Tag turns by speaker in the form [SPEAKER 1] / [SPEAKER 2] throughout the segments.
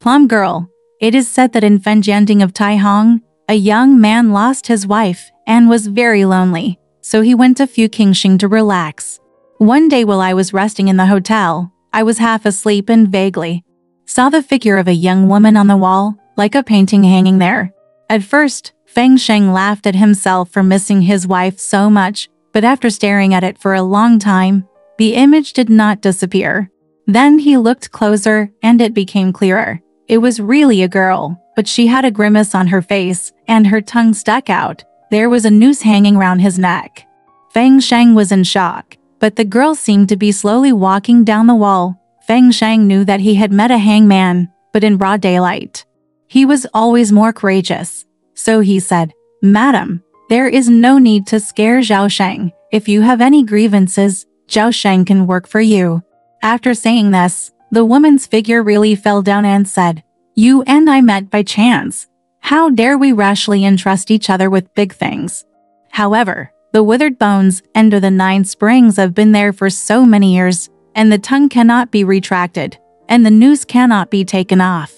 [SPEAKER 1] Plum girl. It is said that in Fenjianding of Taihong, a young man lost his wife and was very lonely, so he went to Fuqingxing to relax. One day while I was resting in the hotel, I was half asleep and vaguely saw the figure of a young woman on the wall, like a painting hanging there. At first, Feng Sheng laughed at himself for missing his wife so much, but after staring at it for a long time, the image did not disappear. Then he looked closer and it became clearer. It was really a girl, but she had a grimace on her face and her tongue stuck out. There was a noose hanging round his neck. Feng Sheng was in shock, but the girl seemed to be slowly walking down the wall. Feng Sheng knew that he had met a hangman, but in broad daylight. He was always more courageous. So he said, "Madam, there is no need to scare Zhao Sheng. If you have any grievances, Zhao Sheng can work for you." After saying this, the woman's figure really fell down and said, "You and I met by chance. How dare we rashly entrust each other with big things?" However, the withered bones under the 9 springs have been there for so many years, and the tongue cannot be retracted, and the noose cannot be taken off.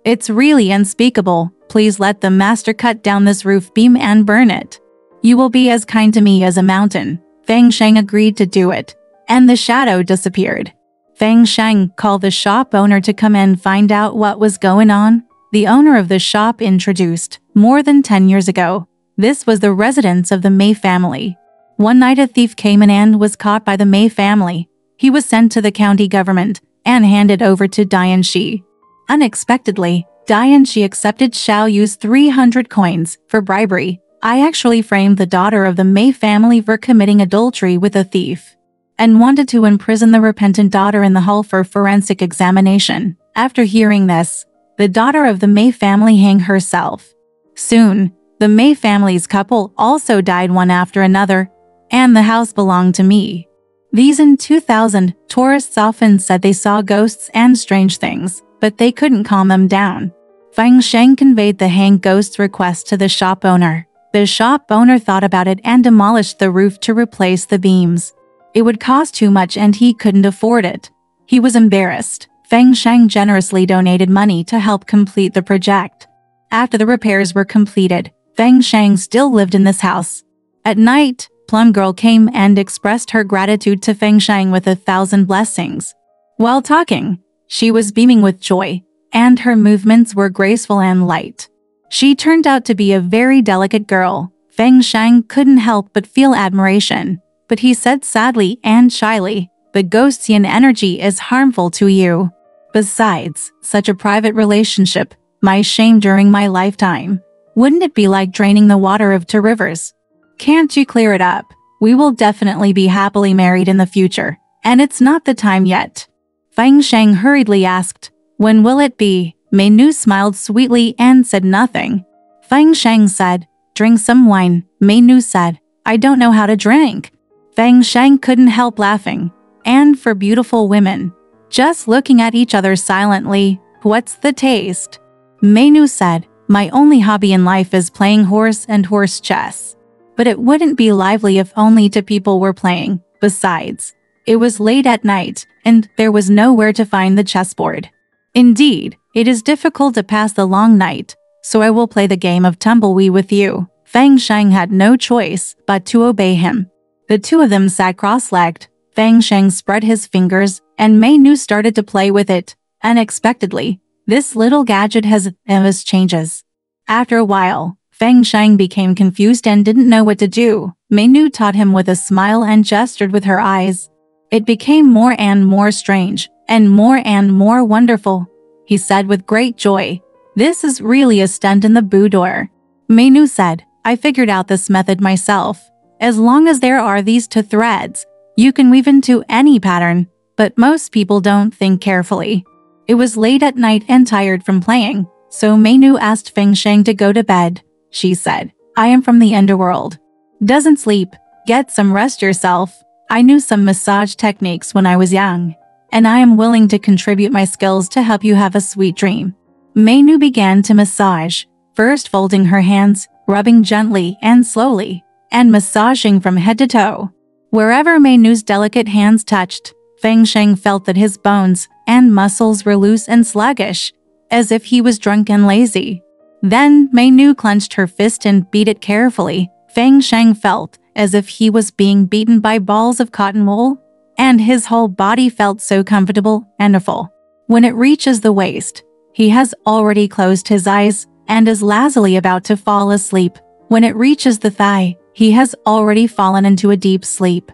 [SPEAKER 1] It's really unspeakable. Please let the master cut down this roof beam and burn it. You will be as kind to me as a mountain. Feng Sheng agreed to do it, and the shadow disappeared. Feng Sheng called the shop owner to come and find out what was going on. The owner of the shop introduced, more than 10 years ago. This was the residence of the Mei family. One night a thief came in and was caught by the Mei family. He was sent to the county government and handed over to Dian Shi. Unexpectedly, Dian Shi accepted Xiao Yu's 300 coins for bribery. I actually framed the daughter of the Mei family for committing adultery with a thief, and wanted to imprison the repentant daughter in the hall for forensic examination. After hearing this, the daughter of the Mei family hanged herself. Soon, the Mei family's couple also died one after another, and the house belonged to me. These in 2000, tourists often said they saw ghosts and strange things, but they couldn't calm them down. Feng Sheng conveyed the hanged ghost's request to the shop owner. The shop owner thought about it and demolished the roof to replace the beams. It would cost too much and he couldn't afford it. He was embarrassed. Feng Sheng generously donated money to help complete the project. After the repairs were completed, Feng Sheng still lived in this house. At night, Plum Girl came and expressed her gratitude to Feng Sheng with 1,000 blessings. While talking, she was beaming with joy, and her movements were graceful and light. She turned out to be a very delicate girl. Feng Sheng couldn't help but feel admiration, but he said sadly and shyly, "The ghostsian energy is harmful to you. Besides, such a private relationship, my shame during my lifetime. Wouldn't it be like draining the water of 2 rivers? Can't you clear it up? We will definitely be happily married in the future, and it's not the time yet." Feng Sheng hurriedly asked, "When will it be?" Mei Nu smiled sweetly and said nothing. Feng Sheng said, "Drink some wine." Mei Nu said, "I don't know how to drink." Feng Sheng couldn't help laughing. And for beautiful women, just looking at each other silently, "What's the taste?" Mei Nu said, "My only hobby in life is playing horse and horse chess. But it wouldn't be lively if only 2 people were playing. Besides, it was late at night, and there was nowhere to find the chessboard. Indeed, it is difficult to pass the long night, so I will play the game of tumbleweed with you." Feng Sheng had no choice but to obey him. The 2 of them sat cross-legged. Feng Sheng spread his fingers, and Mei Nu started to play with it. Unexpectedly, this little gadget has endless changes. After a while, Feng Sheng became confused and didn't know what to do. Mei Nu taught him with a smile and gestured with her eyes. It became more and more strange, and more wonderful. He said with great joy, "This is really a stunt in the boudoir." Mei Nu said, "I figured out this method myself. As long as there are these 2 threads, you can weave into any pattern, but most people don't think carefully." It was late at night and tired from playing, so Mei Nu asked Feng Sheng to go to bed. She said, "I am from the underworld. Doesn't sleep. Get some rest yourself. I knew some massage techniques when I was young, and I am willing to contribute my skills to help you have a sweet dream." Mei Nu began to massage, first folding her hands, rubbing gently and slowly, and massaging from head to toe. Wherever Mei Nu's delicate hands touched, Feng Sheng felt that his bones and muscles were loose and sluggish. as if he was drunk and lazy. Then Mei Nu clenched her fist and beat it carefully. Feng Sheng felt as if he was being beaten by balls of cotton wool, and his whole body felt so comfortable and full. When it reaches the waist, he has already closed his eyes and is lazily about to fall asleep. When it reaches the thigh, he has already fallen into a deep sleep.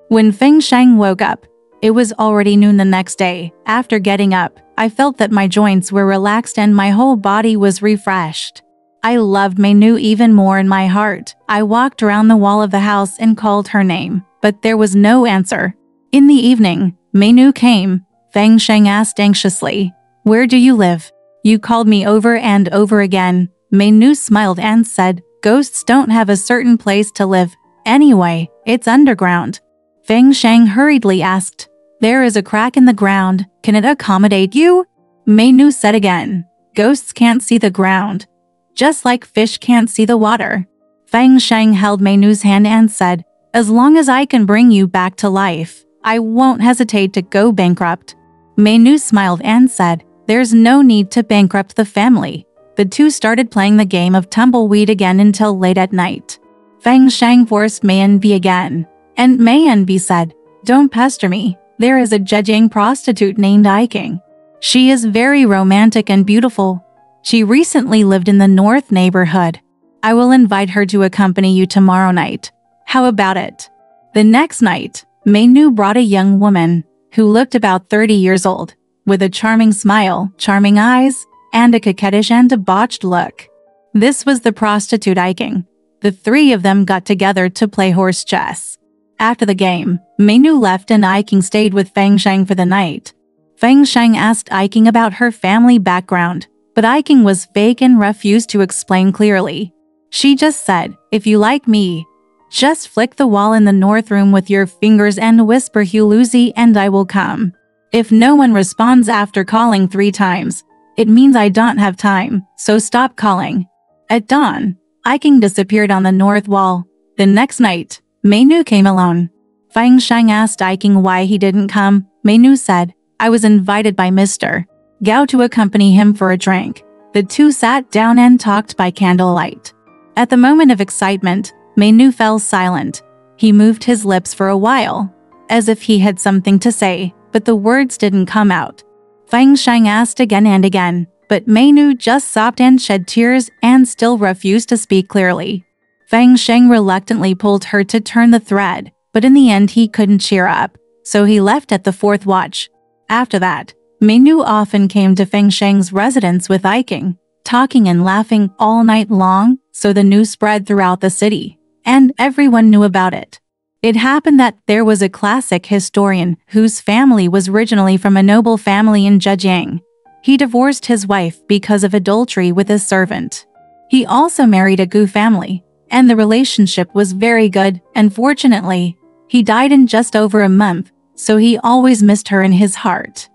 [SPEAKER 1] When Feng Sheng woke up, it was already noon the next day. After getting up, I felt that my joints were relaxed and my whole body was refreshed. I loved Mei Nu even more in my heart. I walked around the wall of the house and called her name, but there was no answer. In the evening, Mei Nu came. Feng Sheng asked anxiously, "Where do you live? You called me over and over again." Mei Nu smiled and said, "Ghosts don't have a certain place to live. Anyway, it's underground." Feng Sheng hurriedly asked, "There is a crack in the ground. Can it accommodate you?" Mei Nu said again, "Ghosts can't see the ground, just like fish can't see the water." Feng Sheng held Mei Nu's hand and said, "As long as I can bring you back to life, I won't hesitate to go bankrupt." Mei Nu smiled and said, "There's no need to bankrupt the family." The two started playing the game of tumbleweed again until late at night. Feng Sheng forced Mei Nu again, and Mei Nu said, "Don't pester me. There is a Zhejiang prostitute named Iking. She is very romantic and beautiful. She recently lived in the north neighborhood. I will invite her to accompany you tomorrow night. How about it?" The next night, Mei Nu brought a young woman who looked about 30 years old, with a charming smile, charming eyes, and a coquettish and debauched look. This was the prostitute Iking. The three of them got together to play horse chess. After the game, Mei Nu left and Iking stayed with Feng Sheng for the night. Feng Sheng asked Iking about her family background, but Iking was vague and refused to explain clearly. She just said, "If you like me, just flick the wall in the north room with your fingers and whisper Huluzi and I will come. If no one responds after calling 3 times, it means I don't have time, so stop calling." At dawn, Iking disappeared on the north wall. The next night, Mei Nu came alone. Feng Sheng asked Iking why he didn't come. Mei Nu said, "I was invited by Mr. Gao to accompany him for a drink." The two sat down and talked by candlelight. At the moment of excitement, Mei Nu fell silent. He moved his lips for a while, as if he had something to say, but the words didn't come out. Feng Sheng asked again and again, but Mei Nu just sobbed and shed tears and still refused to speak clearly. Feng Sheng reluctantly pulled her to turn the thread, but in the end he couldn't cheer up, so he left at the 4th watch. After that, Mei Nu often came to Feng Sheng's residence with Iking, talking and laughing all night long, so the news spread throughout the city, and everyone knew about it. It happened that there was a classic historian whose family was originally from a noble family in Zhejiang. He divorced his wife because of adultery with his servant. He also married a Gu family, and the relationship was very good. Unfortunately, he died in just over a month, so he always missed her in his heart.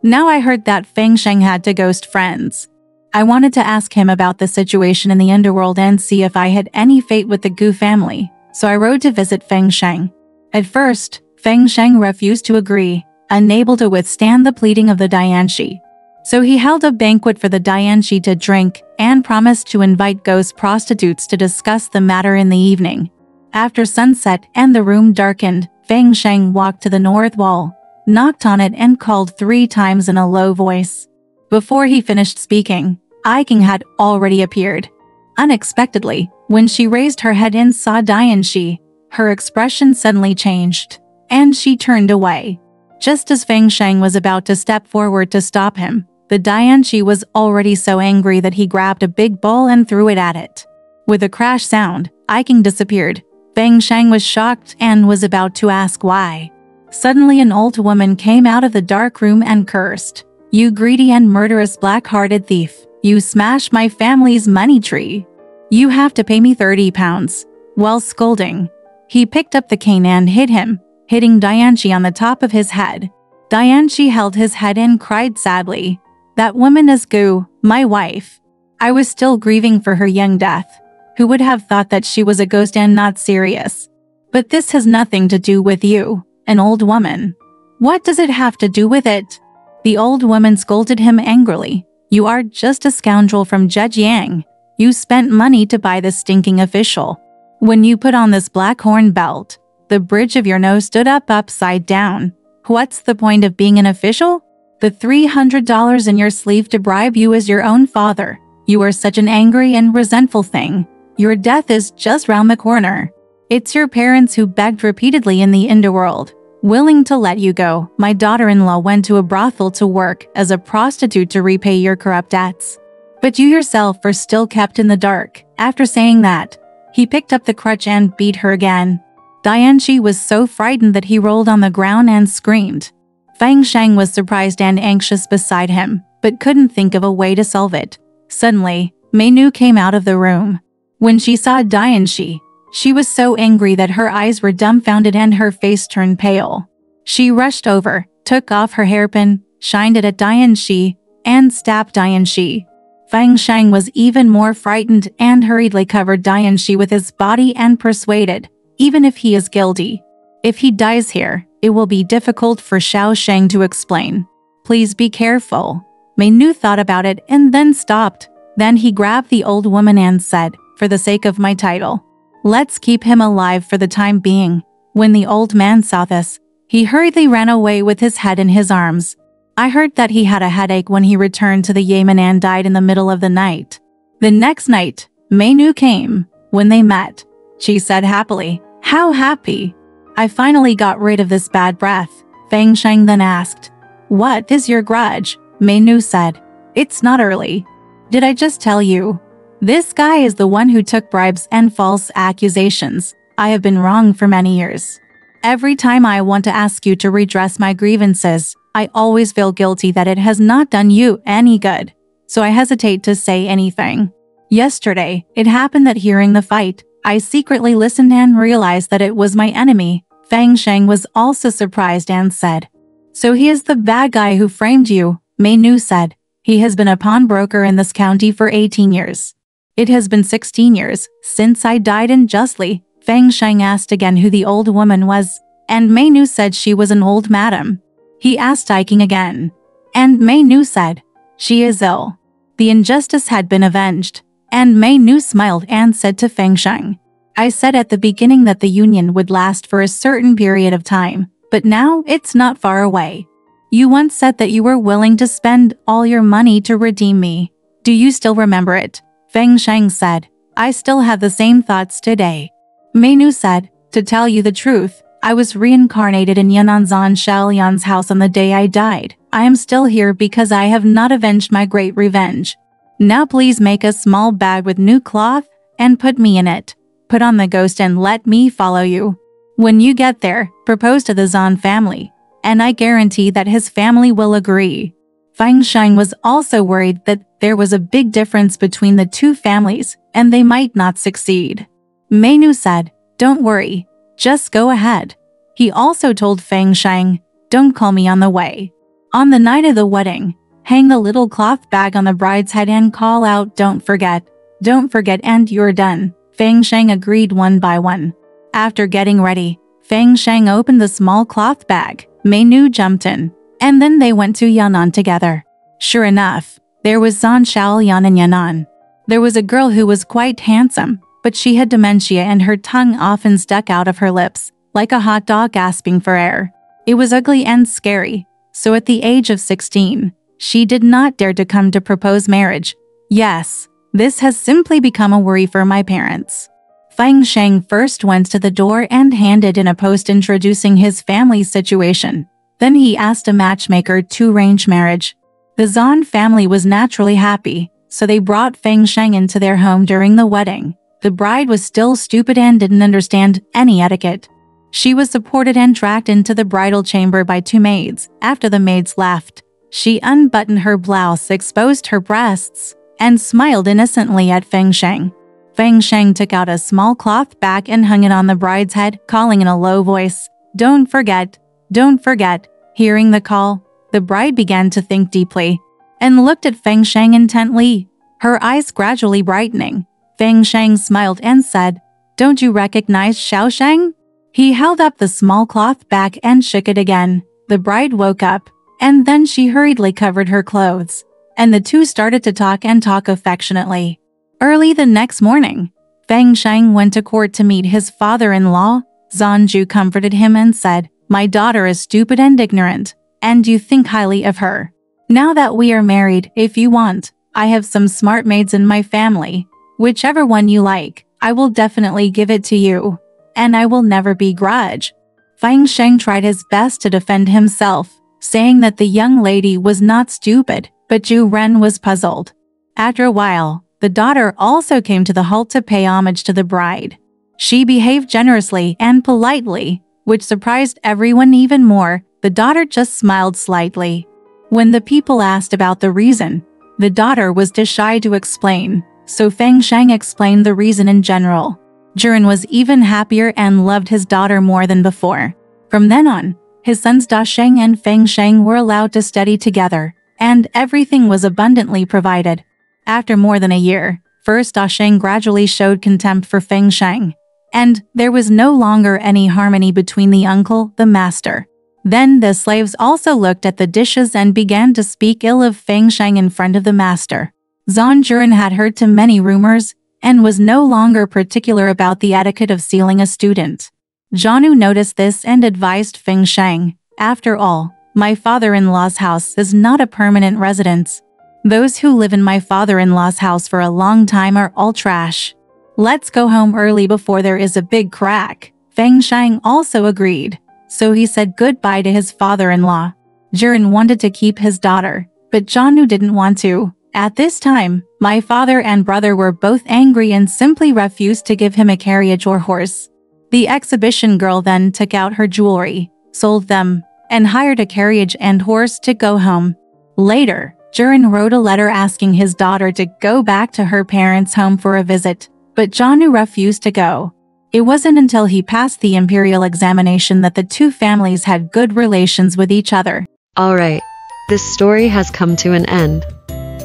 [SPEAKER 1] Now I heard that Feng Sheng had 2 ghost friends. I wanted to ask him about the situation in the underworld and see if I had any fate with the Gu family, so I rode to visit Feng Sheng. At first, Feng Sheng refused to agree, unable to withstand the pleading of the Dianshi. So he held a banquet for the Dianshi to drink and promised to invite ghost prostitutes to discuss the matter in the evening. After sunset and the room darkened, Feng Sheng walked to the north wall, knocked on it and called 3 times in a low voice. Before he finished speaking, Iking had already appeared. Unexpectedly, when she raised her head and saw Dianshi, her expression suddenly changed, and she turned away. Just as Feng Sheng was about to step forward to stop him, the Dianshi was already so angry that he grabbed a big ball and threw it at it. With a crash sound, Iking disappeared. Feng Sheng was shocked and was about to ask why. Suddenly an old woman came out of the dark room and cursed, "You greedy and murderous black-hearted thief, you smashed my family's money tree. You have to pay me 30 pounds. While scolding, he picked up the cane and hit him, hitting Dianshi on the top of his head. Dianshi held his head and cried sadly, "That woman is Gu, my wife." I was still grieving for her young death. Who would have thought that she was a ghost and not serious? But this has nothing to do with you, an old woman. What does it have to do with it? The old woman scolded him angrily. You are just a scoundrel from Zhejiang. You spent money to buy this stinking official. When you put on this black horn belt, the bridge of your nose stood up upside down. What's the point of being an official? The $300 in your sleeve to bribe you is your own father. You are such an angry and resentful thing. Your death is just round the corner. It's your parents who begged repeatedly in the underworld, willing to let you go. My daughter-in-law went to a brothel to work as a prostitute to repay your corrupt debts. But you yourself are still kept in the dark. After saying that, he picked up the crutch and beat her again. Dianshi was so frightened that he rolled on the ground and screamed. Fang Sheng was surprised and anxious beside him, but couldn't think of a way to solve it. Suddenly, Mei Nu came out of the room. When she saw Dianshi, she was so angry that her eyes were dumbfounded and her face turned pale. She rushed over, took off her hairpin, shined it at Dianshi, and stabbed Dianshi. Fang Sheng was even more frightened and hurriedly covered Dianshi with his body and persuaded, even if he is guilty. If he dies here, it will be difficult for Xiao Sheng to explain. Please be careful. Mei Nu thought about it and then stopped. Then he grabbed the old woman and said, for the sake of my title, let's keep him alive for the time being. When the old man saw this, he hurriedly ran away with his head in his arms. I heard that he had a headache when he returned to the Yamen and died in the middle of the night. The next night, Mei Nu came. When they met, she said happily, "How happy! I finally got rid of this bad breath." Fang Sheng then asked, "What is your grudge?" Mei Nu said, "It's not early. Did I just tell you? This guy is the one who took bribes and false accusations. I have been wrong for many years. Every time I want to ask you to redress my grievances, I always feel guilty that it has not done you any good, so I hesitate to say anything. Yesterday, it happened that hearing the fight, I secretly listened and realized that it was my enemy." Fang Sheng was also surprised and said, "So he is the bad guy who framed you?" Mei Nu said, "He has been a pawnbroker in this county for 18 years. It has been 16 years since I died unjustly." Fang Sheng asked again who the old woman was, and Mei Nu said she was an old madam. He asked Iking again, and Mei Nu said, "She is ill." The injustice had been avenged, and Mei Nu smiled and said to Fang Sheng, "I said at the beginning that the union would last for a certain period of time, but now it's not far away. You once said that you were willing to spend all your money to redeem me. Do you still remember it?" Fang Sheng said, "I still have the same thoughts today." Mei Nu said, "To tell you the truth, I was reincarnated in Yananzan Xiaolian's house on the day I died. I am still here because I have not avenged my great revenge. Now please make a small bag with new cloth and put me in it. Put on the ghost and let me follow you. When you get there, propose to the Zan family, and I guarantee that his family will agree." Fang Sheng was also worried that there was a big difference between the two families and they might not succeed. Mei Nu said, "Don't worry, just go ahead." He also told Fang Sheng, "Don't call me on the way. On the night of the wedding, hang the little cloth bag on the bride's head and call out, 'Don't forget, don't forget,' and you're done." Fang Sheng agreed one by one. After getting ready, Fang Sheng opened the small cloth bag. Mei Nu jumped in, and then they went to Yan'an together. Sure enough, there was Zan Xiaolian in Yan'an. There was a girl who was quite handsome, but she had dementia and her tongue often stuck out of her lips, like a hot dog gasping for air. It was ugly and scary, so at the age of 16, she did not dare to come to propose marriage. Yes, this has simply become a worry for my parents. Fang Sheng first went to the door and handed in a post introducing his family's situation. Then he asked a matchmaker to arrange marriage. The Zan family was naturally happy, so they brought Fang Sheng into their home during the wedding. The bride was still stupid and didn't understand any etiquette. She was supported and dragged into the bridal chamber by two maids. After the maids left, she unbuttoned her blouse, exposed her breasts, and smiled innocently at Fang Sheng. Fang Sheng took out a small cloth bag and hung it on the bride's head, calling in a low voice, "Don't forget, don't forget." Hearing the call, the bride began to think deeply and looked at Fang Sheng intently, her eyes gradually brightening. Fang Sheng smiled and said, "Don't you recognize Xiao Sheng?" He held up the small cloth bag and shook it again. The bride woke up, and then she hurriedly covered her clothes. and the two started to talk and talk affectionately. Early the next morning, Feng Sheng went to court to meet his father-in-law. Zanju comforted him and said, "My daughter is stupid and ignorant, and you think highly of her. Now that we are married, if you want, I have some smart maids in my family. Whichever one you like, I will definitely give it to you, and I will never begrudge." Feng Sheng tried his best to defend himself, saying that the young lady was not stupid, but Zhu Ren was puzzled. After a while, the daughter also came to the hall to pay homage to the bride. She behaved generously and politely, which surprised everyone even more. The daughter just smiled slightly. When the people asked about the reason, the daughter was too shy to explain, so Feng Sheng explained the reason in general. Zhuren was even happier and loved his daughter more than before. From then on, his sons Da Sheng and Feng Sheng were allowed to study together, and everything was abundantly provided. After more than a year, first Da Sheng gradually showed contempt for Feng Sheng, and there was no longer any harmony between the uncle, the master. Then the slaves also looked at the dishes and began to speak ill of Feng Sheng in front of the master. Zhan Zhuren had heard too many rumors and was no longer particular about the etiquette of sealing a student. Zhanu noticed this and advised Feng Sheng, "After all, my father-in-law's house is not a permanent residence. Those who live in my father-in-law's house for a long time are all trash. Let's go home early before there is a big crack." Feng Sheng also agreed, so he said goodbye to his father-in-law. Zhuren wanted to keep his daughter, but Zhanu didn't want to. At this time, my father and brother were both angry and simply refused to give him a carriage or horse. The exhibition girl then took out her jewelry, sold them, and hired a carriage and horse to go home. Later, Zhuren wrote a letter asking his daughter to go back to her parents' home for a visit, but Zhanu refused to go. It wasn't until he passed the imperial examination that the two families had good relations with each other.
[SPEAKER 2] Alright, this story has come to an end.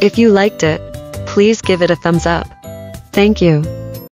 [SPEAKER 2] If you liked it, please give it a thumbs up. Thank you.